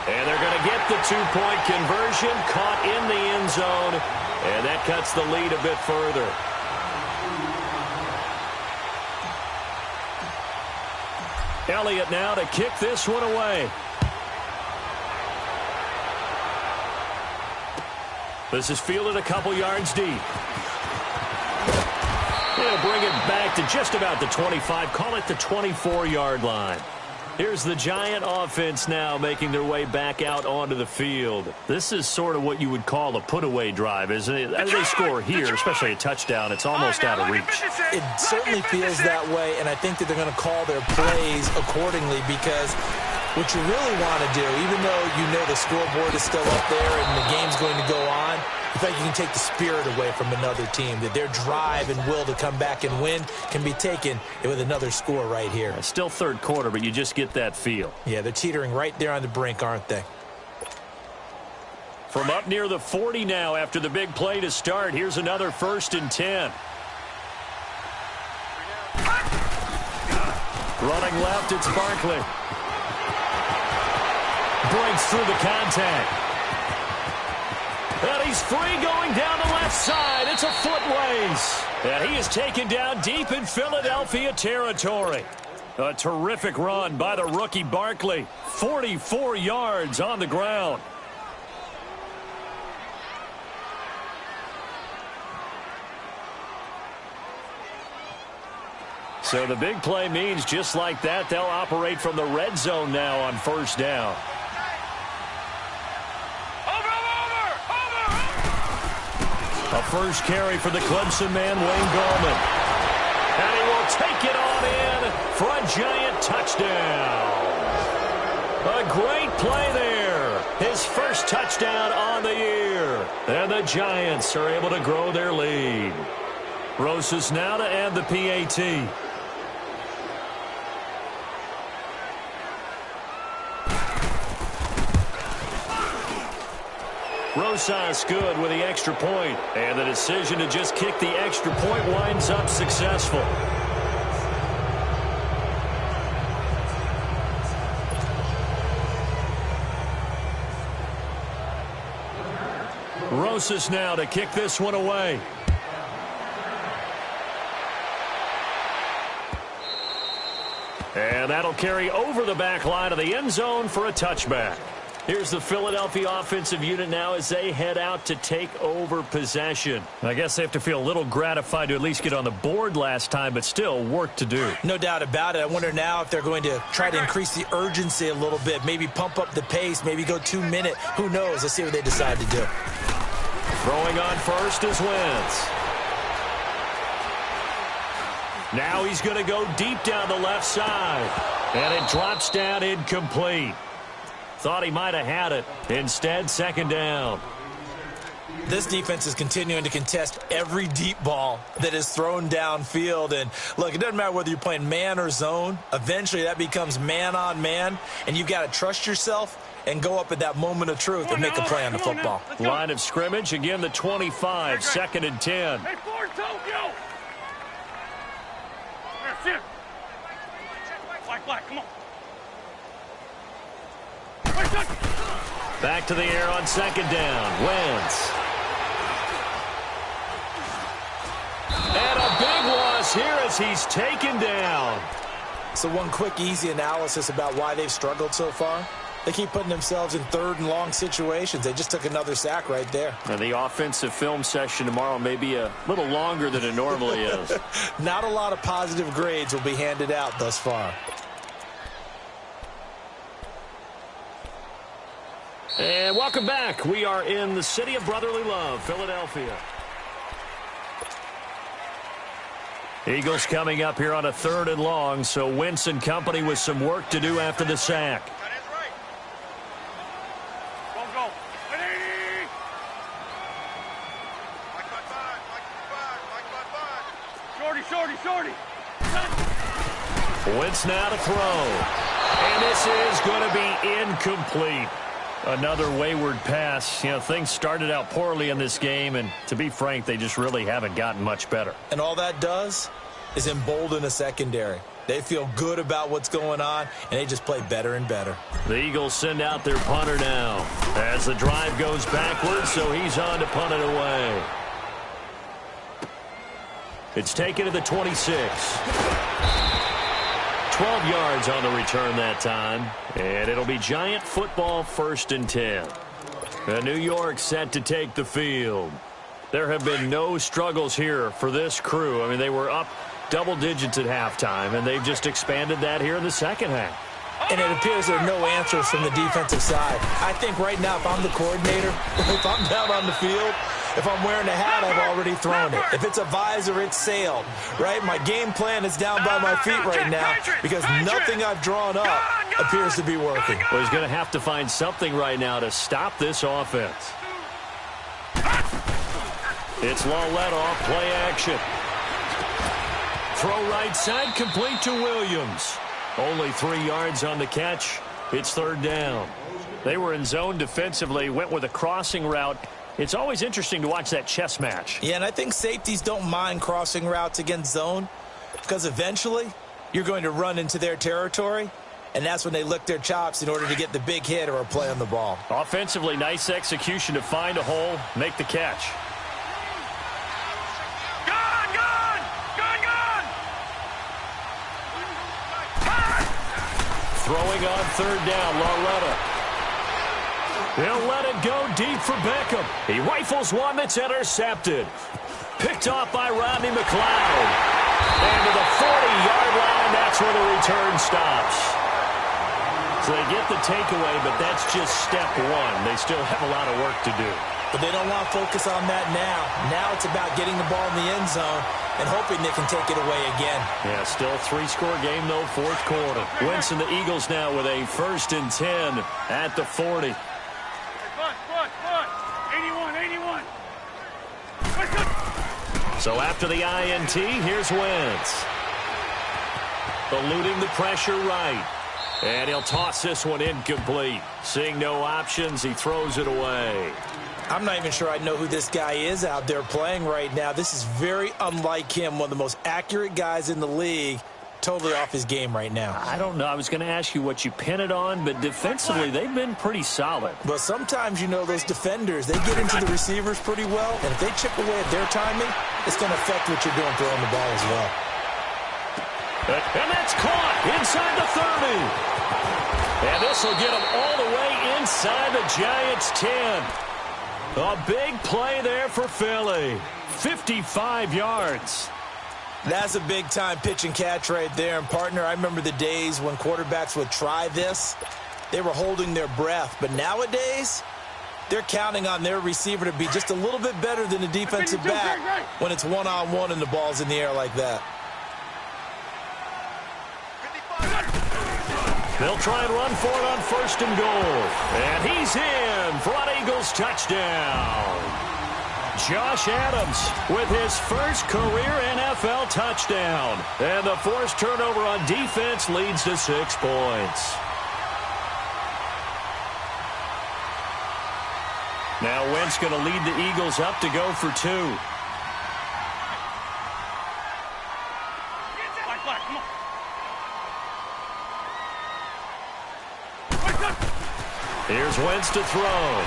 And they're going to get the 2-point conversion. Caught in the end zone. And that cuts the lead a bit further. Elliott now to kick this one away. This is fielded a couple yards deep. They'll bring it back to just about the 25. Call it the 24-yard line. Here's the Giant offense now making their way back out onto the field. This is sort of what you would call a put-away drive, isn't it? As they score here, especially a touchdown, it's almost out of reach. It certainly feels that way, and I think that they're going to call their plays accordingly because What you really want to do, even though you know the scoreboard is still up there and the game's going to go on, I think you can take the spirit away from another team, that their drive and will to come back and win can be taken with another score right here. Still third quarter, but you just get that feel. Yeah, they're teetering right there on the brink, aren't they? From up near the 40 now after the big play to start, here's another 1st and 10. Running left, it's Barkley. Breaks through the contact. And he's free going down the left side. It's a foot race. And he is taken down deep in Philadelphia territory. A terrific run by the rookie Barkley. 44 yards on the ground. So the big play means just like that, they'll operate from the red zone now on 1st down. A first carry for the Clemson man, Wayne Gallman. And he will take it on in for a giant touchdown. A great play there. His first touchdown on the year. And the Giants are able to grow their lead. Rosas now to add the PAT. Rosas good with the extra point, and the decision to just kick the extra point winds up successful. Rosas now to kick this one away. And that'll carry over the back line of the end zone for a touchback. Here's the Philadelphia offensive unit now as they head out to take over possession. I guess they have to feel a little gratified to at least get on the board last time, but still work to do. No doubt about it. I wonder now if they're going to try to increase the urgency a little bit, maybe pump up the pace, maybe go 2-minute. Who knows? Let's see what they decide to do. Throwing on first is Wentz. Now he's going to go deep down the left side. And it drops down incomplete. Thought he might have had it. Instead, 2nd down. This defense is continuing to contest every deep ball that is thrown downfield. And, look, it doesn't matter whether you're playing man or zone. Eventually, that becomes man-on-man, and you've got to trust yourself and go up at that moment of truth and make a play on the football. Line of scrimmage, again, the 25, 2nd and 10. Hey, forward, Tokyo! There, sit. Black, come on. Back to the air on 2nd down. Wentz. And a big loss here as he's taken down. So one quick, easy analysis about why they've struggled so far. They keep putting themselves in 3rd and long situations. They just took another sack right there. And the offensive film session tomorrow may be a little longer than it normally is. Not a lot of positive grades will be handed out thus far. And welcome back. We are in the city of brotherly love, Philadelphia. Eagles coming up here on a 3rd and long, so Wentz and company with some work to do after the sack. Go. Shorty. Wentz now to throw. And this is going to be incomplete. Another wayward pass. You know, things started out poorly in this game, and to be frank, they just really haven't gotten much better. And all that does is embolden a secondary. They feel good about what's going on, and they just play better and better. The Eagles send out their punter now as the drive goes backwards, so he's on to punt it away. It's taken to the 26. 12 yards on the return that time, and it'll be Giant football 1st and 10. And New York set to take the field. There have been no struggles here for this crew. I mean, they were up double digits at halftime, and they've just expanded that here in the 2nd half. And it appears there are no answers from the defensive side. I think right now, if I'm the coordinator, if I'm down on the field, If I'm wearing a hat, I've already thrown it. If it's a visor, it's sailed, right? My game plan is down by my feet right now because nothing I've drawn up appears to be working. Well, he's going to have to find something right now to stop this offense. It's Lauletta, play action. Throw right side, complete to Williams. Only 3 yards on the catch. It's third down. They were in zone defensively, went with a crossing route. It's always interesting to watch that chess match. Yeah, and I think safeties don't mind crossing routes against zone because eventually you're going to run into their territory, and that's when they lick their chops in order to get the big hit or a play on the ball. Offensively, nice execution to find a hole, make the catch. Throwing on third down, Lauletta. He'll let it go deep for Beckham. He rifles one that's intercepted. Picked off by Rodney McLeod. And to the 40-yard line, that's where the return stops. So they get the takeaway, but that's just step one. They still have a lot of work to do. But they don't want to focus on that now. Now it's about getting the ball in the end zone and hoping they can take it away again. Yeah, still 3-score game, though, fourth quarter. Wentz and the Eagles now with a 1st and 10 at the 40. 81. So after the INT, here's Wentz. Eluding the pressure right. And he'll toss this one incomplete. Seeing no options, he throws it away. I'm not even sure I know who this guy is out there playing right now. This is very unlike him, one of the most accurate guys in the league. Totally off his game right now. I don't know. I was going to ask you what you pin it on, but defensively, they've been pretty solid. But sometimes, you know, those defenders, they get into the receivers pretty well, and if they chip away at their timing, it's going to affect what you're doing throwing the ball as well. And that's caught inside the 30. And this will get them all the way inside the Giants' 10. A big play there for Philly. 55 yards. That's a big-time pitch and catch right there. And, partner, I remember the days when quarterbacks would try this. They were holding their breath. But nowadays, they're counting on their receiver to be just a little bit better than the defensive back when it's one-on-one and the ball's in the air like that. They'll try and run for it on 1st and goal. And he's in for an Eagles touchdown. Josh Adams with his first career NFL touchdown. And the forced turnover on defense leads to 6 points. Now Wentz going to lead the Eagles up to go for 2. Here's Wentz to throw.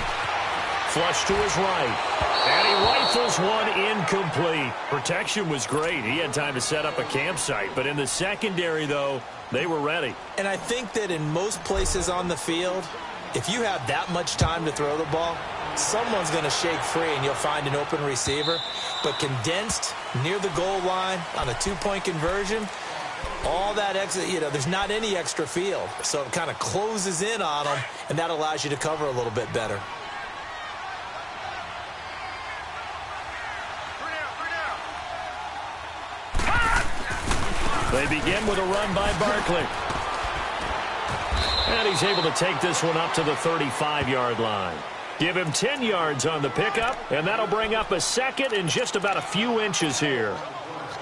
Flush to his right. And he rifles one incomplete. Protection was great. He had time to set up a campsite. But in the secondary, though, they were ready. And I think that in most places on the field, if you have that much time to throw the ball, someone's going to shake free and you'll find an open receiver. But condensed near the goal line on a 2-point conversion, all that extra, you know, there's not any extra field. So it kind of closes in on them, and that allows you to cover a little bit better. They begin with a run by Barkley. And he's able to take this one up to the 35-yard line. Give him 10 yards on the pickup, and that'll bring up a second in just about a few inches here.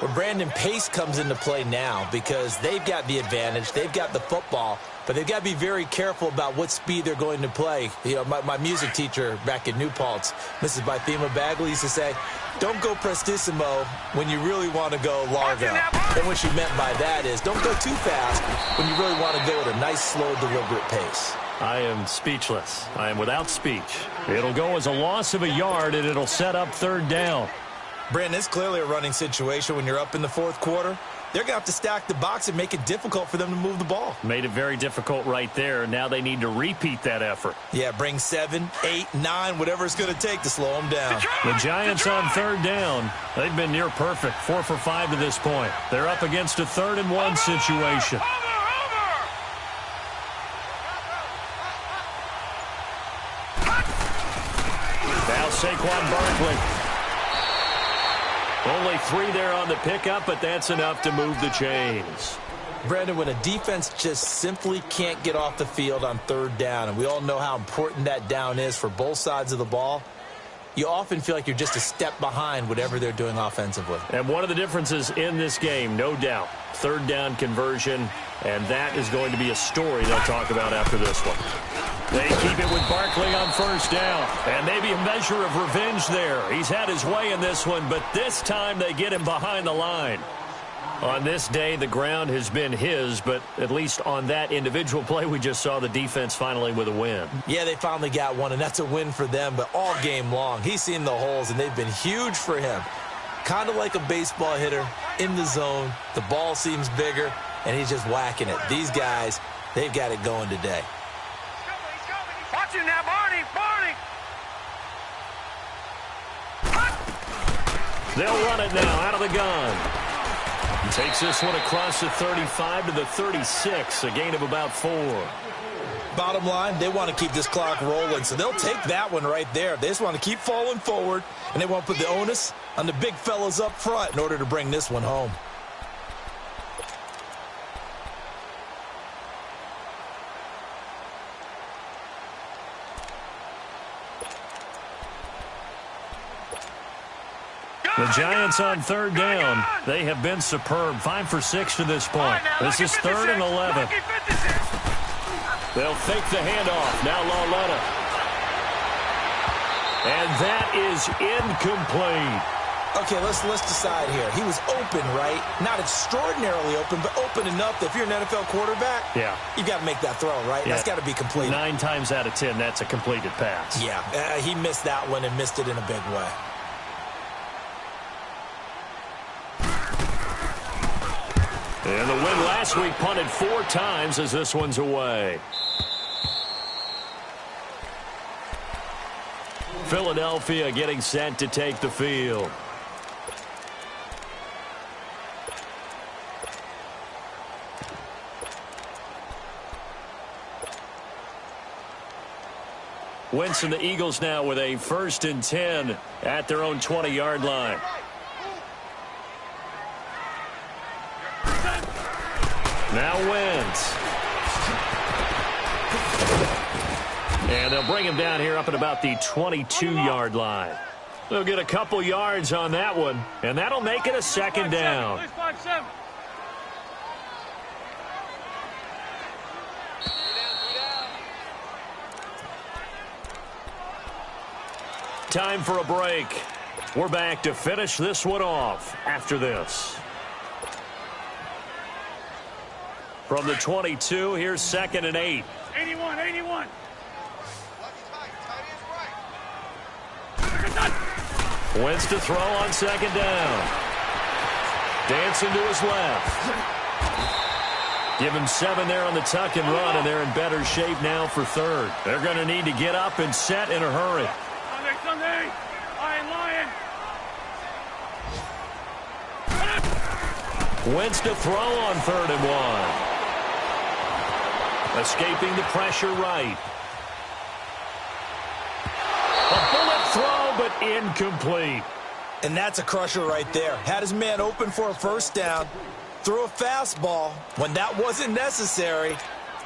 Well, Brandon, pace comes into play now because they've got the advantage. They've got the football, but they've got to be very careful about what speed they're going to play. You know, my music teacher back in New Paltz, Mrs. Bythema Bagley, used to say, don't go prestissimo when you really want to go largo. And what she meant by that is don't go too fast when you really want to go at a nice, slow, deliberate pace. I am speechless. I am without speech. It'll go as a loss of a yard, and it'll set up third down. Brandon, it's clearly a running situation when you're up in the fourth quarter. They're going to have to stack the box and make it difficult for them to move the ball. Made it very difficult right there. Now they need to repeat that effort. Yeah, bring 7, 8, 9, whatever it's going to take to slow them down. The Giants on third down. They've been near perfect, 4 for 5 to this point. They're up against a 3rd and 1 situation. Now Saquon Barkley. Only 3 there on the pickup, but that's enough to move the chains. Brandon, when a defense just simply can't get off the field on third down, and we all know how important that down is for both sides of the ball, you often feel like you're just a step behind whatever they're doing offensively. And one of the differences in this game, no doubt, third down conversion, and that is going to be a story they'll talk about after this one. They keep it with Barkley on first down, and maybe a measure of revenge there. He's had his way in this one, but this time they get him behind the line. On this day, the ground has been his, but at least on that individual play, we just saw the defense finally with a win. Yeah, they finally got one, and that's a win for them, but all game long, he's seen the holes, and they've been huge for him. Kind of like a baseball hitter in the zone. The ball seems bigger, and he's just whacking it. These guys, they've got it going today. Watch him now, Barney! Barney! They'll run it now out of the gun. He takes this one across the 35 to the 36, a gain of about 4. Bottom line, they want to keep this clock rolling, so they'll take that one right there. They just want to keep falling forward, and they want to put the onus on the big fellas up front in order to bring this one home. The Giants on third down. They have been superb. 5 for 6 to this point. This is 3rd and 11. They'll fake the handoff. Now Lauletta. And that is incomplete. Okay, let's decide here. He was open, right? Not extraordinarily open, but open enough that if you're an NFL quarterback, yeah, you got to make that throw, right? Yeah. That's got to be completed. 9 times out of 10, that's a completed pass. Yeah, he missed that one and missed it in a big way. And the win last week punted 4 times as this one's away. Philadelphia getting set to take the field. Wentz and the Eagles now with a 1st and 10 at their own 20-yard line. Now Wentz. And they'll bring him down here up at about the 22-yard line. They'll get a couple yards on that one, and that'll make it a 2nd down. Time for a break. We're back to finish this one off after this. From the 22, here's 2nd and 8. 81, 81. Wentz to throw on 2nd down. Dancing to his left. Give him 7 there on the tuck and run, and they're in better shape now for 3rd. They're going to need to get up and set in a hurry. Sunday. Lion. Wentz to throw on 3rd and 1. Escaping the pressure right. A bullet throw, but incomplete. And that's a crusher right there. Had his man open for a 1st down. Threw a fastball when that wasn't necessary.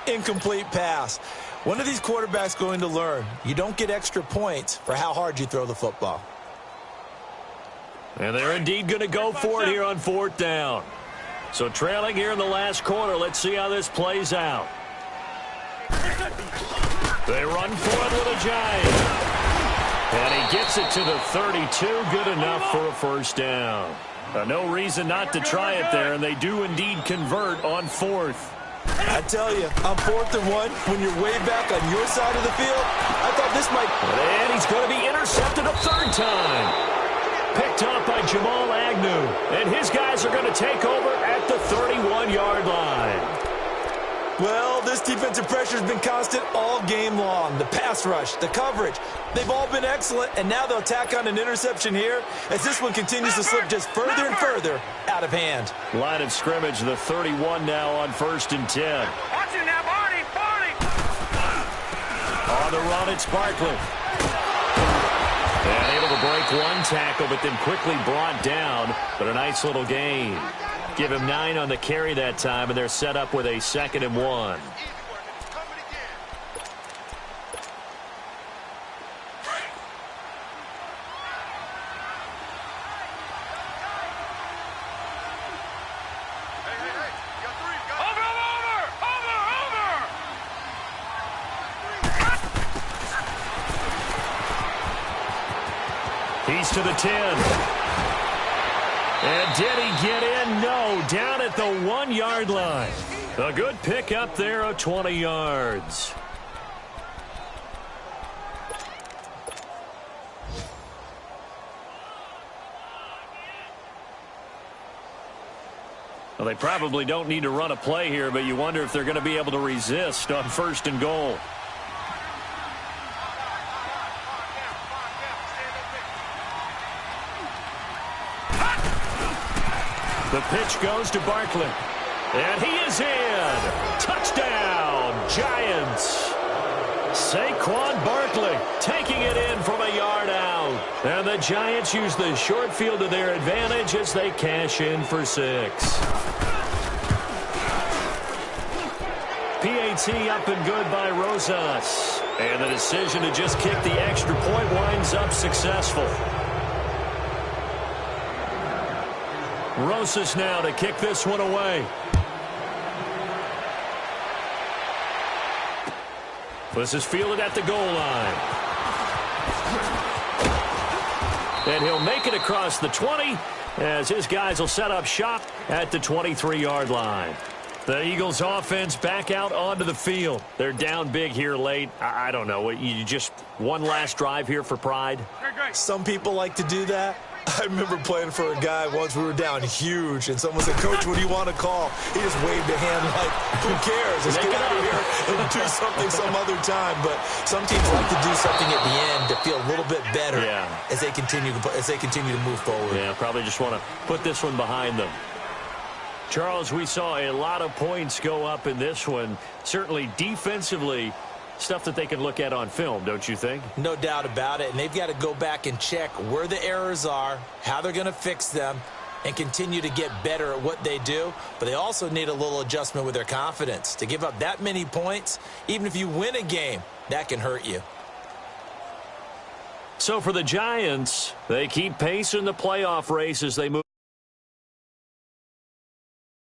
Incomplete pass. One of these quarterbacks going to learn, you don't get extra points for how hard you throw the football. And they're indeed going to go for it here on 4th down. So trailing here in the last quarter, let's see how this plays out. They run for it with a giant. And he gets it to the 32, good enough for a 1st down. No reason not to try it there, and they do indeed convert on 4th. I tell you, on 4th and 1, when you're way back on your side of the field, I thought this might... And he's going to be intercepted a 3rd time. Picked up by Jamal Agnew. And his guys are going to take over at the 31-yard line. Well, this defensive pressure has been constant all game long. The pass rush, the coverage, they've all been excellent, and now they'll tack on an interception here as this one continues to slip just further and further out of hand. Line of scrimmage, the 31 now on 1st and 10. Watch it now, Barney, Barney. On the run, it's Barkley. And able to break one tackle, but then quickly brought down. But a nice little gain. Give him 9 on the carry that time, and they're set up with a 2nd and 1. He's to the 10. And did he get in? No, down at the 1-yard line. A good pick up there of 20 yards. Well, they probably don't need to run a play here, but you wonder if they're going to be able to resist on 1st and goal. The pitch goes to Barkley. And he is in. Touchdown, Giants. Saquon Barkley taking it in from a yard out. And the Giants use the short field to their advantage as they cash in for 6. PAT up and good by Rosas. And the decision to just kick the extra point winds up successful. Rosas now to kick this one away. This is fielded at the goal line. And he'll make it across the 20 as his guys will set up shop at the 23-yard line. The Eagles offense back out onto the field. They're down big here late. I don't know. You just one last drive here for pride? Some people like to do that. I remember playing for a guy once. We were down huge, and someone said, "Coach, what do you want to call?" He just waved a hand like, "Who cares? Let's get out of here and do something some other time." But some teams like to do something at the end to feel a little bit better as they continue to move forward. Yeah, probably just want to put this one behind them. Charles, we saw a lot of points go up in this one. Certainly defensively, stuff that they can look at on film, don't you think? No doubt about it. And they've got to go back and check where the errors are, how they're going to fix them, and continue to get better at what they do. But they also need a little adjustment with their confidence. To give up that many points, even if you win a game, that can hurt you. So for the Giants, they keep pace in the playoff race as they move.